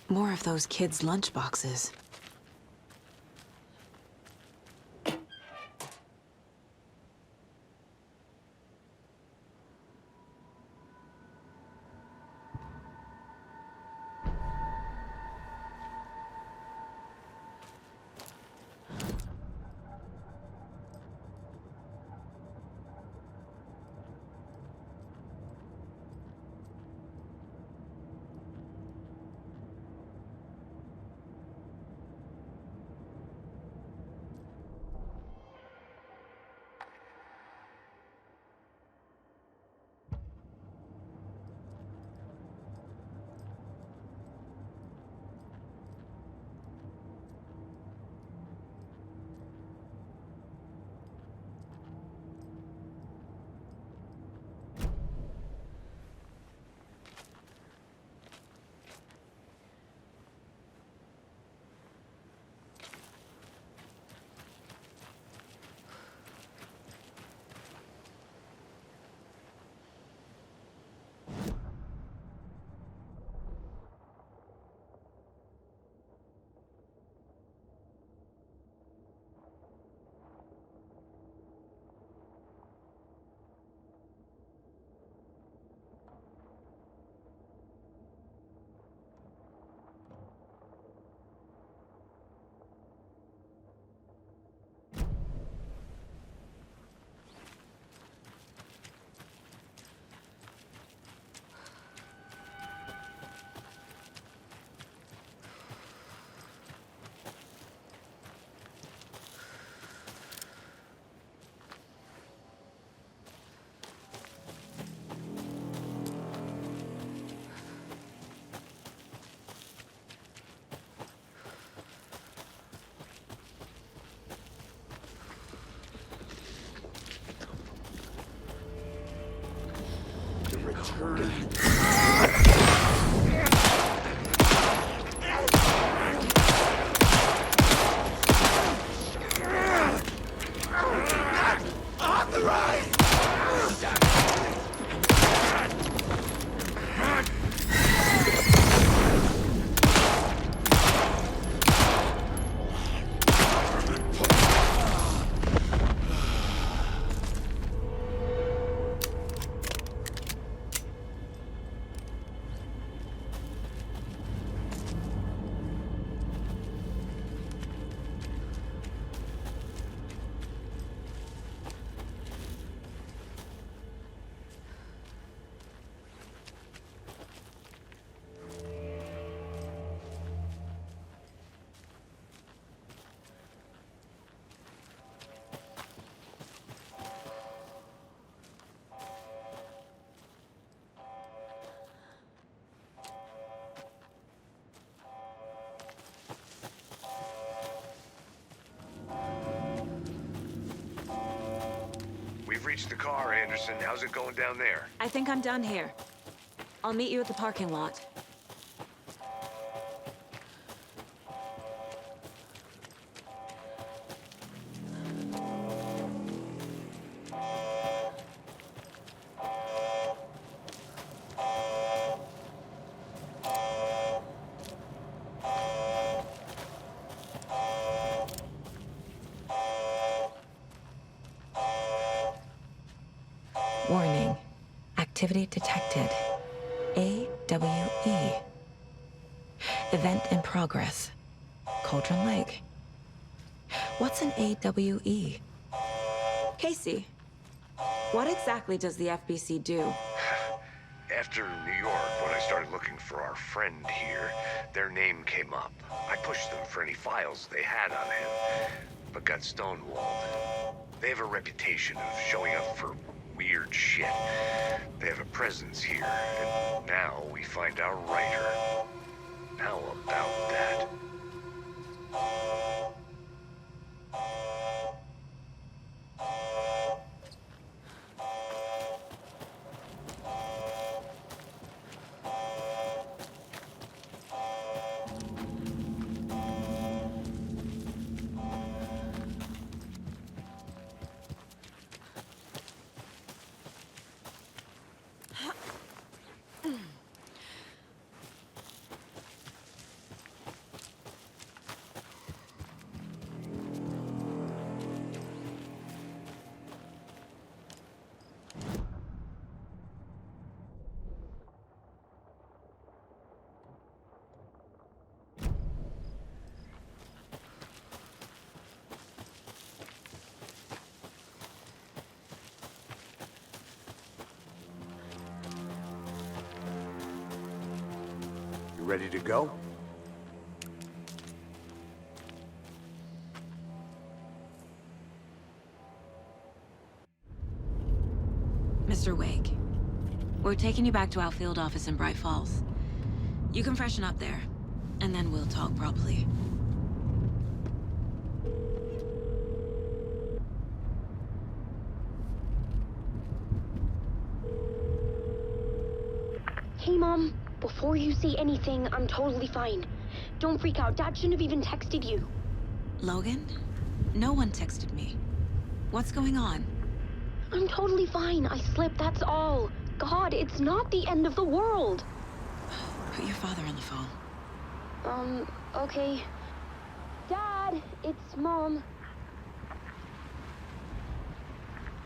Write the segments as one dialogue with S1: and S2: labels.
S1: More of those kids' lunchboxes.
S2: Reached the car, Anderson. How's it going down there?
S1: I think I'm done here. I'll meet you at the parking lot. Warning. Activity detected. AWE. Event in progress. Cauldron Lake. What's an AWE? Casey, what exactly does the FBC do?
S2: After New York, when I started looking for our friend here, their name came up. I pushed them for any files they had on him, but got stonewalled. They have a reputation of showing up for weird shit. They have a presence here, and now we find our writer. How about that?
S3: ready to go?
S1: Mr. Wake, we're taking you back to our field office in Bright Falls. You can freshen up there, and then we'll talk properly.
S4: Hey, Mom. Before you say anything, I'm totally fine. Don't freak out. Dad shouldn't have even texted you.
S1: Logan? No one texted me. What's going on?
S4: I'm totally fine. I slipped, that's all. God, it's not the end of the world.
S1: Put your father on the phone.
S4: Okay. Dad, it's Mom.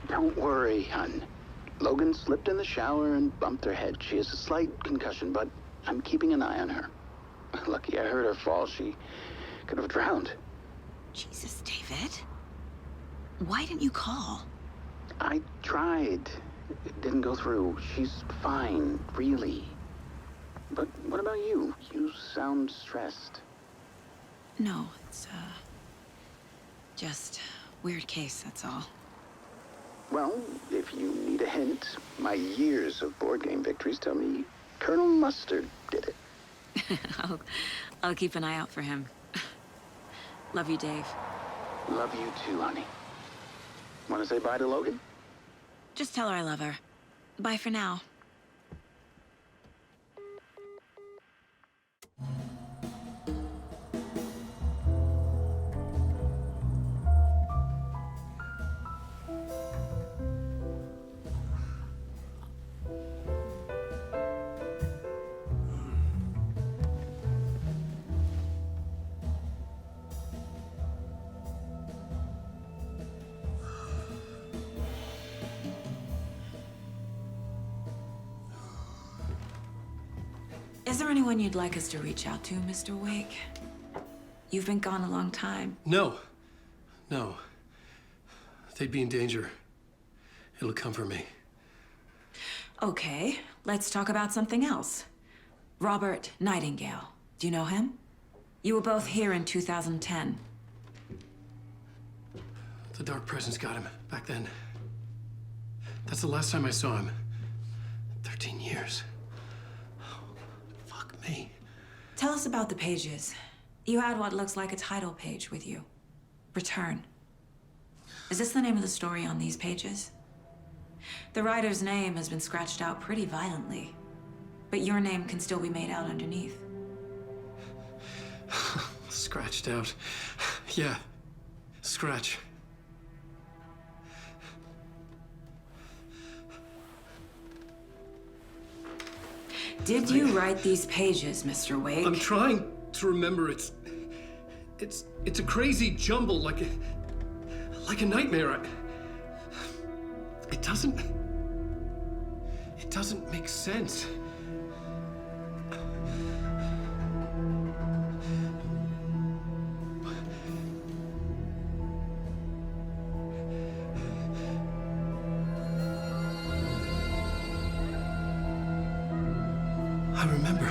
S5: Don't worry, hon. Logan slipped in the shower and bumped her head. She has a slight concussion, but I'm keeping an eye on her. Lucky I heard her fall. She could have drowned.
S1: Jesus, David. Why didn't you call?
S5: I tried. It didn't go through. She's fine, really. But what about you? You sound stressed.
S1: No, it's, just weird case, that's all.
S5: Well, if you need a hint, my years of board game victories tell me Colonel Mustard did it.
S1: I'll keep an eye out for him. Love you, Dave.
S5: Love you too, honey. Want to say bye to Logan?
S1: Just tell her I love her. Bye for now. Is there anyone you'd like us to reach out to, Mr. Wake? You've been gone a long time.
S6: No. No. They'd be in danger. It'll come for me.
S1: Okay, let's talk about something else. Robert Nightingale. Do you know him? You were both here in 2010.
S6: The Dark Presence got him back then. That's the last time I saw him. 13 years. Fuck me.
S1: Tell us about the pages. You had what looks like a title page with you. Return. Is this the name of the story on these pages? The writer's name has been scratched out pretty violently, but your name can still be made out underneath.
S6: Scratched out. Yeah. Scratch.
S1: Did you write these pages, Mr. Wake?
S6: I'm trying to remember. It's a crazy jumble, like a nightmare. It doesn't make sense. I remember.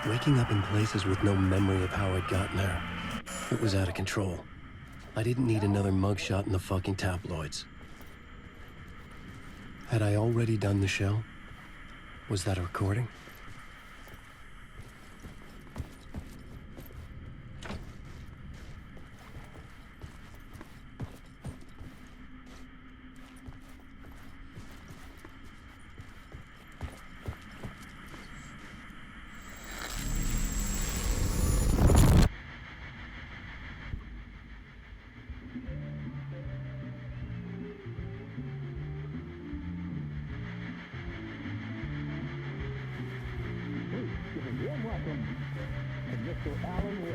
S7: Waking up in places with no memory of how I'd gotten there. It was out of control. I didn't need another mugshot in the fucking tabloids. Had I already done the show? Was that a recording?
S3: welcome to Mr. Alan Wake.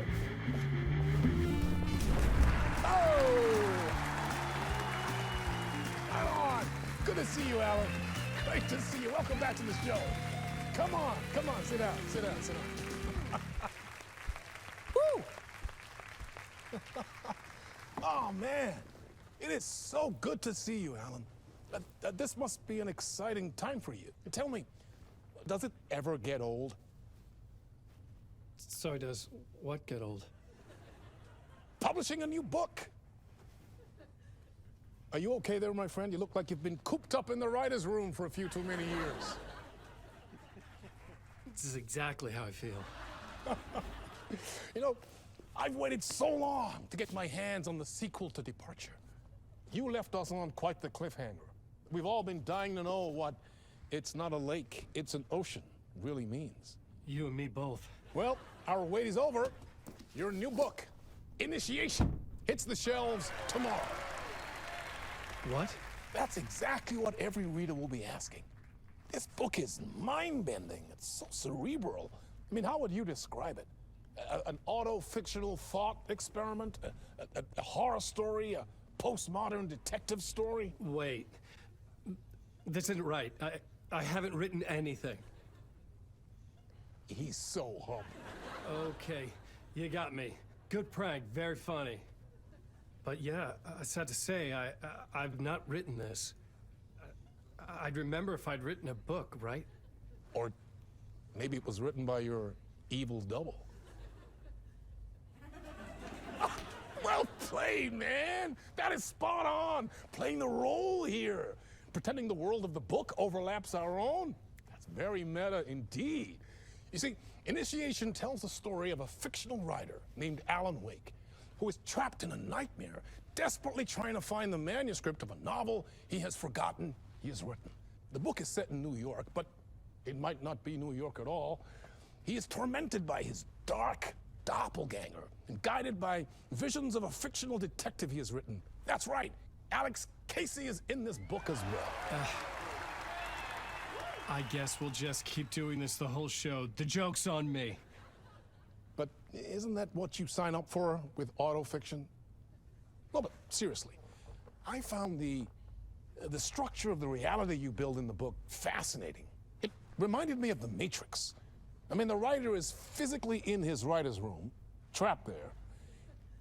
S3: Oh! Right on! Good to see you, Alan. Great to see you. Welcome back to the show. Come on, sit down, sit down, sit down. Woo! Oh, man. It is so good to see you, Alan. This must be an exciting time for you. Tell me, does it ever get old?
S6: Sorry, does what get old?
S3: Publishing a new book. Are you okay there, my friend? You look like you've been cooped up in the writer's room for a few too many years.
S6: This is exactly how I feel.
S3: You know, I've waited so long to get my hands on the sequel to Departure. You left us on quite the cliffhanger. We've all been dying to know what "it's not a lake, it's an ocean" really means.
S6: You and me both.
S3: Well, our wait is over. Your new book, Initiation, hits the shelves tomorrow.
S6: What?
S3: That's exactly what every reader will be asking. This book is mind-bending. It's so cerebral. I mean, how would you describe it? An auto-fictional thought experiment? A horror story? A postmodern detective story?
S6: Wait. This isn't right. I haven't written anything.
S3: He's so humble.
S6: Okay, you got me. Good prank, very funny. But yeah, I sad to say, I've not written this. I'd remember if I'd written a book, right?
S3: Or maybe it was written by your evil double. Well played, man. That is spot on. Playing the role here. Pretending the world of the book overlaps our own. That's very meta indeed. You see, Initiation tells the story of a fictional writer named Alan Wake, who is trapped in a nightmare, desperately trying to find the manuscript of a novel he has forgotten he has written. The book is set in New York, but it might not be New York at all. He is tormented by his dark doppelganger and guided by visions of a fictional detective he has written. That's right, Alex Casey is in this book as well.
S6: I guess we'll just keep doing this the whole show. The joke's on me.
S3: But isn't that what you sign up for with autofiction? No, but seriously, I found the structure of the reality you build in the book fascinating. It reminded me of The Matrix. I mean, the writer is physically in his writer's room, trapped there,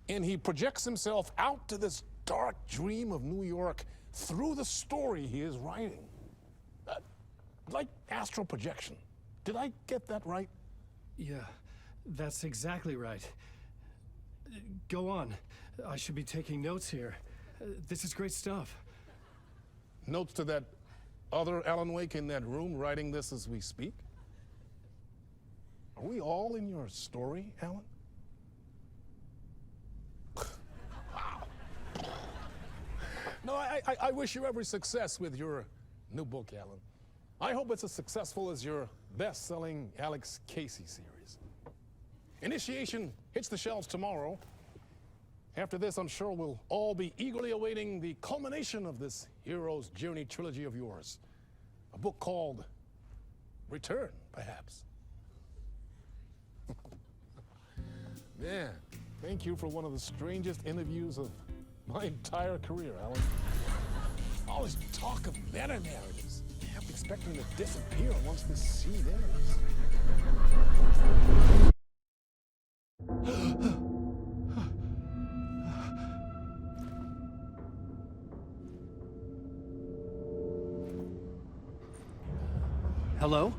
S3: and he projects himself out to this dark dream of New York through the story he is writing. Like astral projection. Did I get that right?
S6: Yeah, that's exactly right. Go on. I should be taking notes here. This is great stuff.
S3: Notes to that other Alan Wake in that room writing this as we speak? Are we all in your story, Alan? Wow. No, I wish you every success with your new book, Alan. I hope it's as successful as your best-selling Alex Casey series. Initiation hits the shelves tomorrow. After this, I'm sure we'll all be eagerly awaiting the culmination of this hero's journey trilogy of yours. A book called Return, perhaps. Man, thank you for one of the strangest interviews of my entire career, Alan. All this talk of meta-narratives. I kept expecting to disappear once this scene ends.
S7: Hello?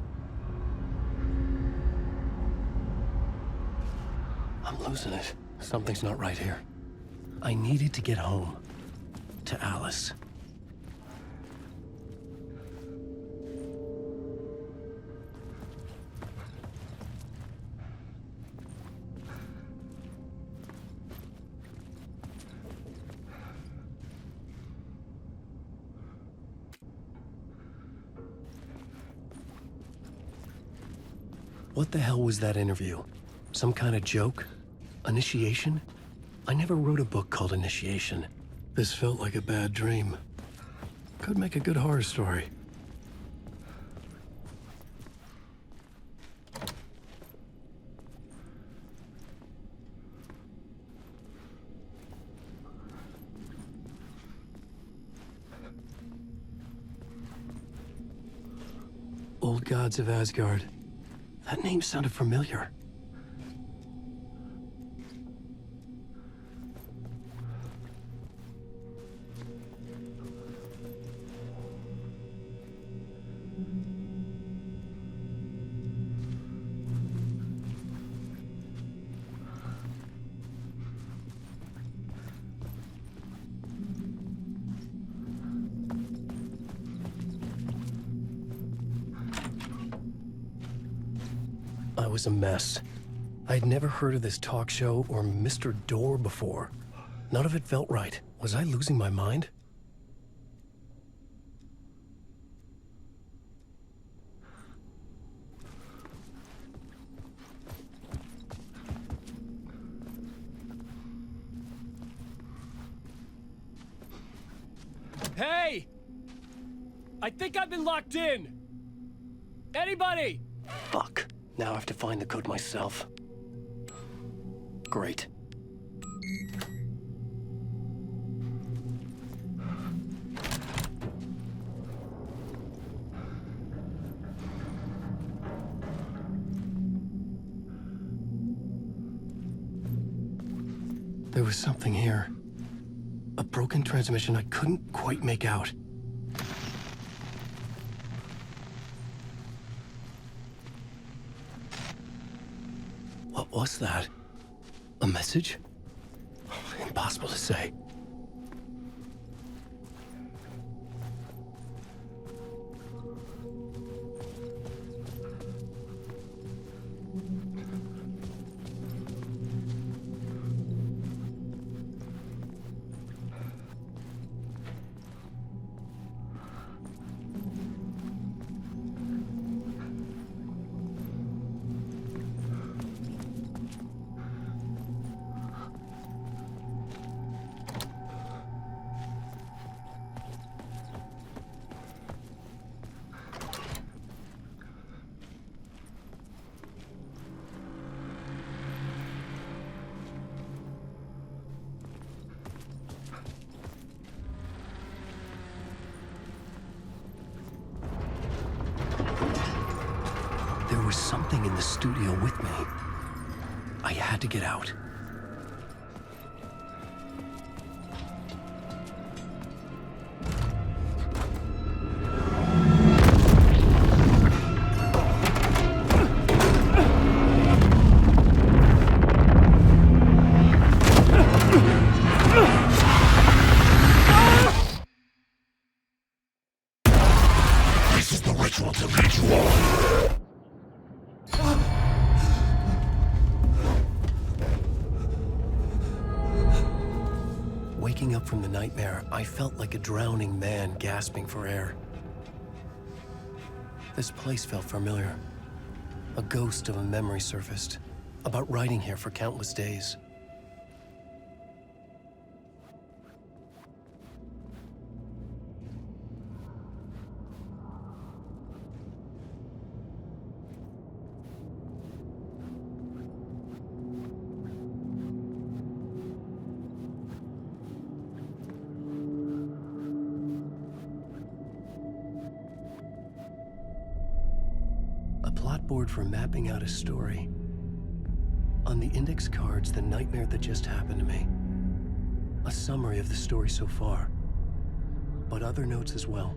S7: I'm losing it. Something's not right here. I needed to get home. To Alice. What the hell was that interview? Some kind of joke? Initiation? I never wrote a book called Initiation. This felt like a bad dream. Could make a good horror story. Old gods of Asgard. That name sounded familiar. I was a mess. I'd never heard of this talk show or Mr. Door before. None of it felt right. Was I losing my mind?
S6: Hey! I think I've been locked in! Anybody?
S7: Fuck. Now I have to find the code myself. Great. There was something here. A broken transmission I couldn't quite make out. What was that? A message? Impossible to say. There was something in the studio with me. I had to get out.
S3: This is the ritual to lead you all.
S7: Waking up from the nightmare, I felt like a drowning man gasping for air. This place felt familiar. A ghost of a memory surfaced, about riding here for countless days. Board for mapping out a story. On the index cards, the nightmare that just happened to me. A summary of the story so far, but other notes as well.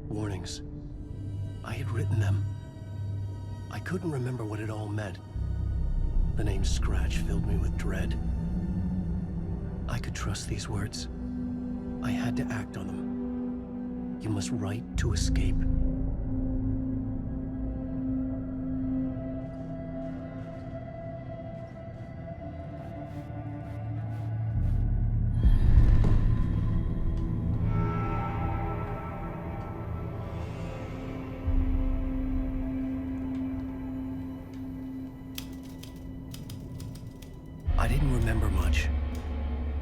S7: Warnings. I had written them. I couldn't remember what it all meant. The name Scratch filled me with dread. I could trust these words. I had to act on them. You must write to escape. I didn't remember much,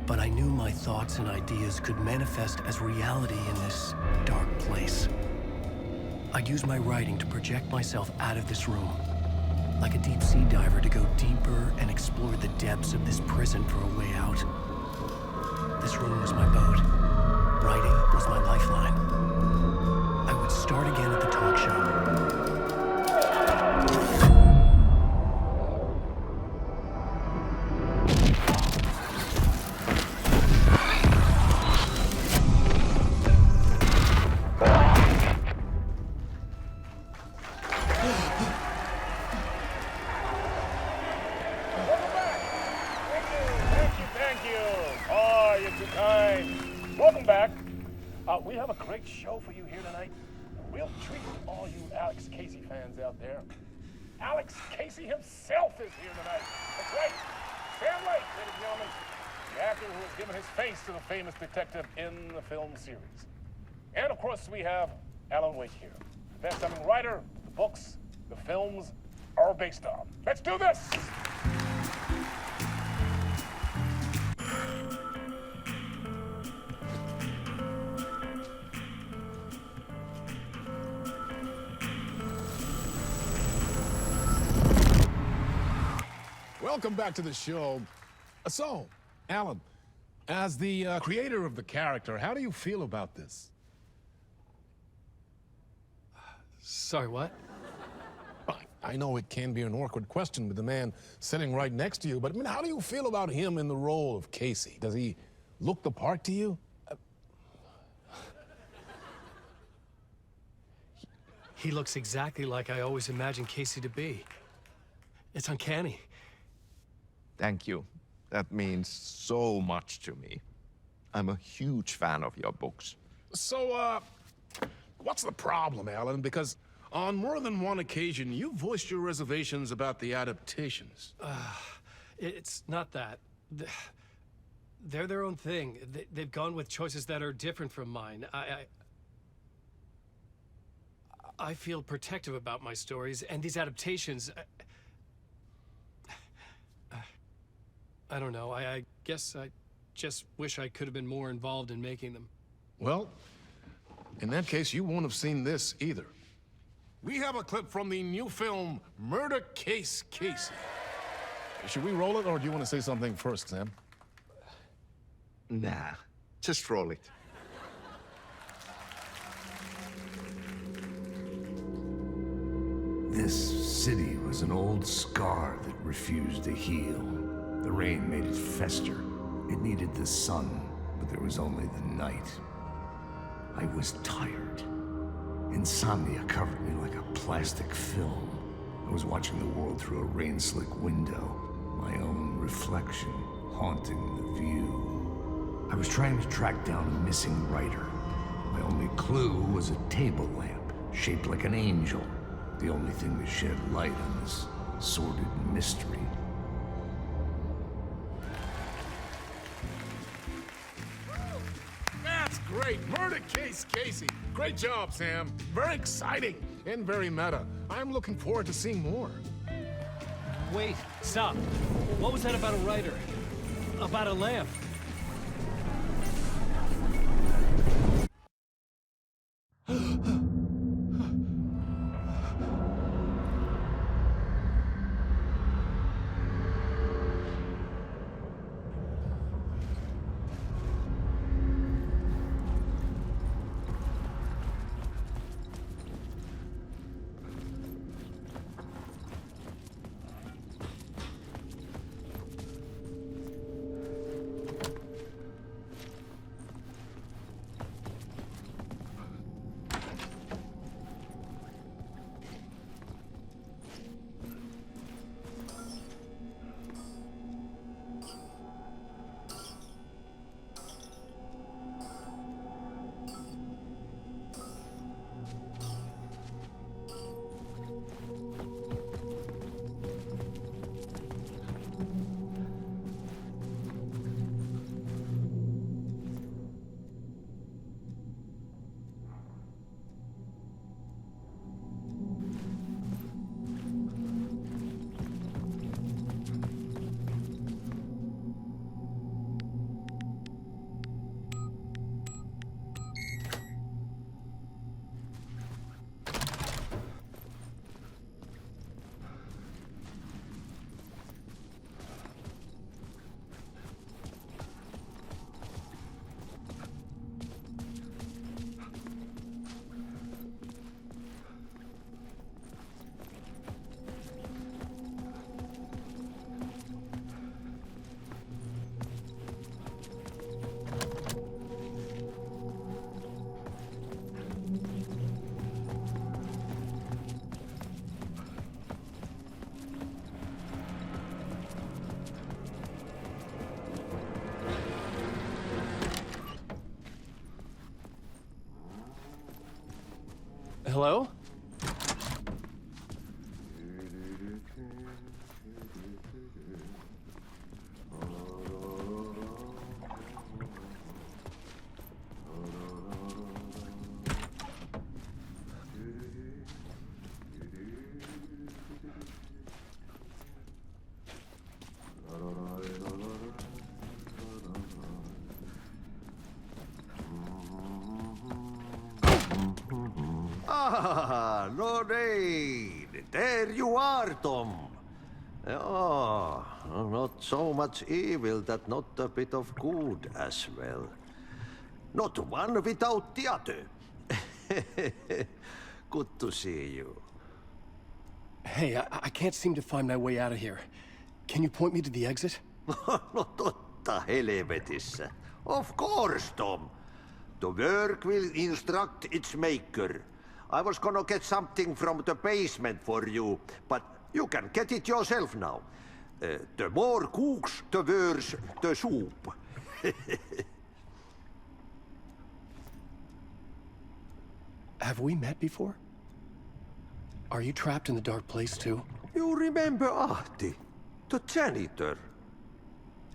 S7: but I knew my thoughts and ideas could manifest as reality in this dark place. I'd use my writing to project myself out of this room, like a deep-sea diver to go deeper and explore the depths of this prison for a way out. This room was my boat. Writing was my lifeline. I would start again at the talk show.
S3: great show for you here tonight. A real treat to all you Alex Casey fans out there. Alex Casey himself is here tonight. That's right. Sam Lake, ladies and gentlemen, the actor who has given his face to the famous detective in the film series. And of course, we have Alan Wake here, the best-selling writer the books, the films are based on. Let's do this! Welcome back to the show. So, Alan, as the creator of the character, how do you feel about this?
S6: Sorry, what?
S3: I know it can be an awkward question with the man sitting right next to you, but I mean, how do you feel about him in the role of Casey? Does he look the part to you?
S6: He looks exactly like I always imagined Casey to be. It's uncanny.
S8: Thank you. That means so much to me. I'm a huge fan of your books.
S3: So, what's the problem, Alan? Because on more than one occasion, you voiced your reservations about the adaptations.
S6: It's not that. They're their own thing. They've gone with choices that are different from mine. I feel protective about my stories, and these adaptations... I don't know. I guess I just wish I could have been more involved in making them.
S3: Well, in that case, you won't have seen this either. We have a clip from the new film, Murder Case Casey. Should we roll it, or do you want to say something first, Sam?
S8: Nah, just roll it.
S9: This city was an old scar that refused to heal. The rain made it fester. It needed the sun, but there was only the night. I was tired. Insomnia covered me like a plastic film. I was watching the world through a rain-slick window, my own reflection haunting the view. I was trying to track down a missing writer. My only clue was a table lamp, shaped like an angel, the only thing that shed light on this sordid mystery.
S3: That's great! Murder Case Casey! Great job, Sam. Very exciting and very meta. I'm looking forward to seeing more.
S6: Wait, stop. What was that about a writer? About a lamp?
S7: Hello?
S10: Ah, Lorraine! There you are, Tom. Oh, not so much evil that not a bit of good as well. Not one without the other. Good to see you.
S7: Hey, I can't seem to find my way out of here. Can you point me to the exit?
S10: No totta helvetissä. Of course, Tom. The work will instruct its maker. I was gonna get something from the basement for you, but you can get it yourself now. The more cooks, the worse the soup.
S7: Have we met before? Are you trapped in the dark place too?
S10: You remember Ahti, the janitor.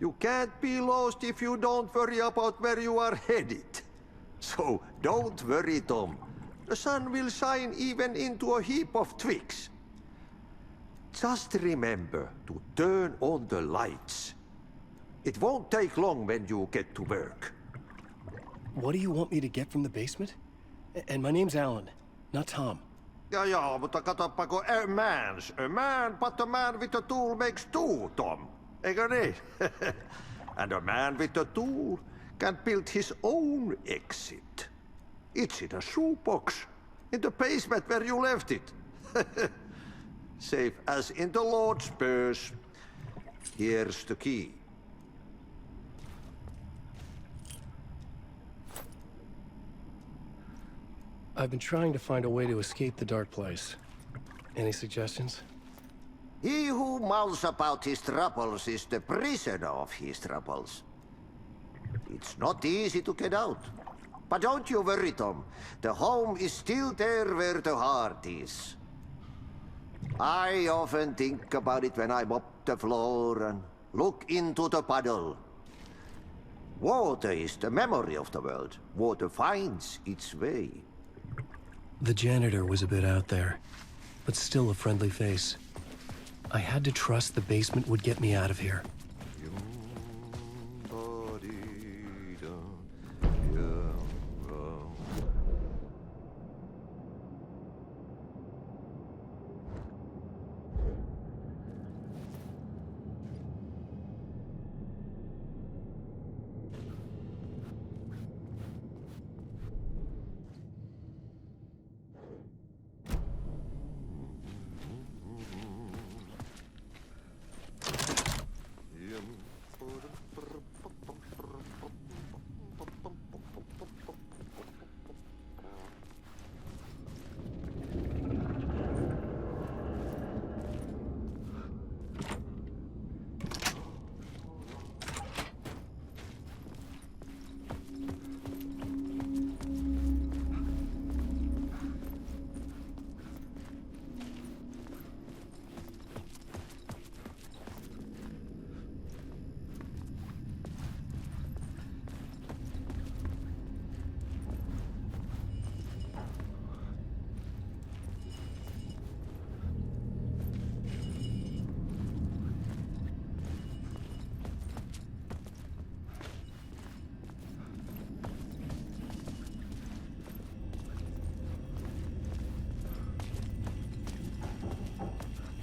S10: You can't be lost if you don't worry about where you are headed. So don't worry, Tom. The sun will shine even into a heap of twigs. Just remember to turn on the lights. It won't take long when you get to work.
S7: What do you want me to get from the basement? And my name's Alan, not Tom.
S10: Ja, mutta katoppa kun a man, but a man with a tool makes two, Tom. Eikö niin? And a man with a tool can build his own exit. It's in a shoebox, in the basement where you left it. Safe as in the Lord's purse. Here's the key.
S7: I've been trying to find a way to escape the dark place. Any suggestions?
S10: He who mouths about his troubles is the prisoner of his troubles. It's not easy to get out. But don't you worry, Tom. The home is still there where the heart is. I often think about it when I mop the floor and look into the puddle. Water is the memory of the world. Water finds its way.
S7: The janitor was a bit out there, but still a friendly face. I had to trust the basement would get me out of here.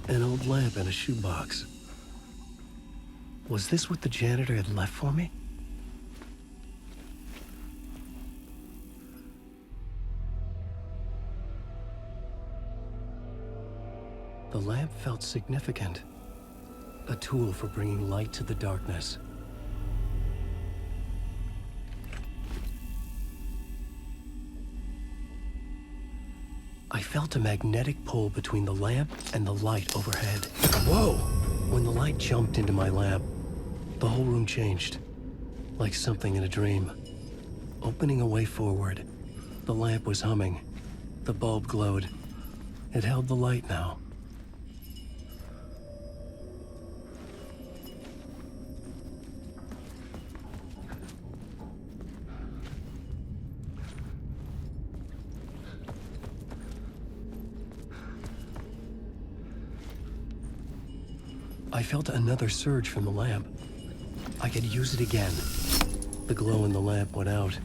S7: An old lamp and a shoebox. Was this what the janitor had left for me? The lamp felt significant. A tool for bringing light to the darkness. I felt a magnetic pull between the lamp and the light overhead. Whoa! When the light jumped into my lamp, the whole room changed. Like something in a dream. Opening a way forward, the lamp was humming. The bulb glowed. It held the light now. I felt another surge from the lamp. I could use it again. The glow in the lamp went out,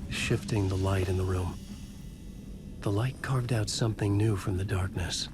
S7: shifting the light in the room. The light carved out something new from the darkness.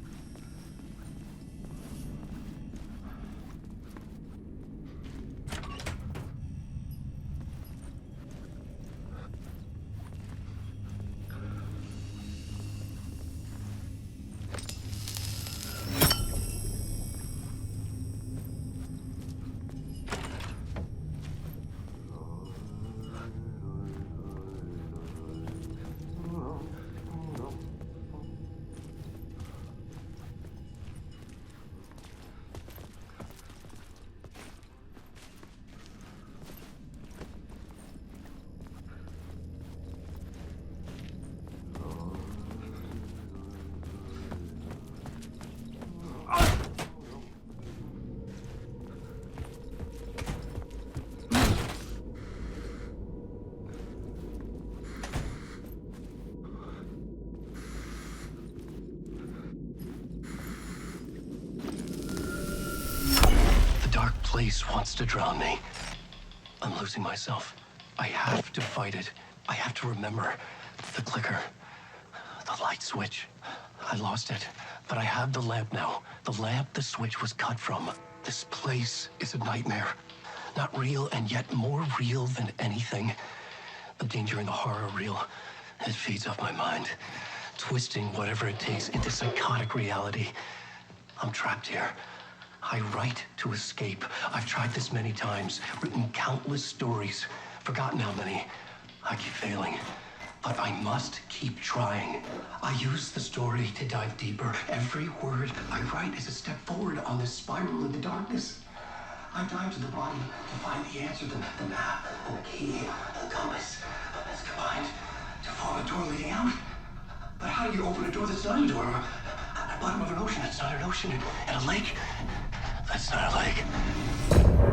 S7: Place wants to drown me. I'm losing myself. I have to fight it. I have to remember. The clicker. The light switch. I lost it. But I have the lamp now. The lamp the switch was cut from. This place is a nightmare. Not real, and yet more real than anything. The danger in the horror reel. It feeds off my mind. Twisting whatever it takes into psychotic reality. I'm trapped here. I write to escape. I've tried this many times, written countless stories, forgotten how many. I keep failing, but I must keep trying. I use the story to dive deeper. Every word I write is a step forward on this spiral in the darkness. I dive to the bottom to find the answer, the map, and the key, and the compass. It's combined to form a door leading out. But how do you open a door that's not a door? At the bottom of an ocean that's not an ocean, and a lake that's not a lake.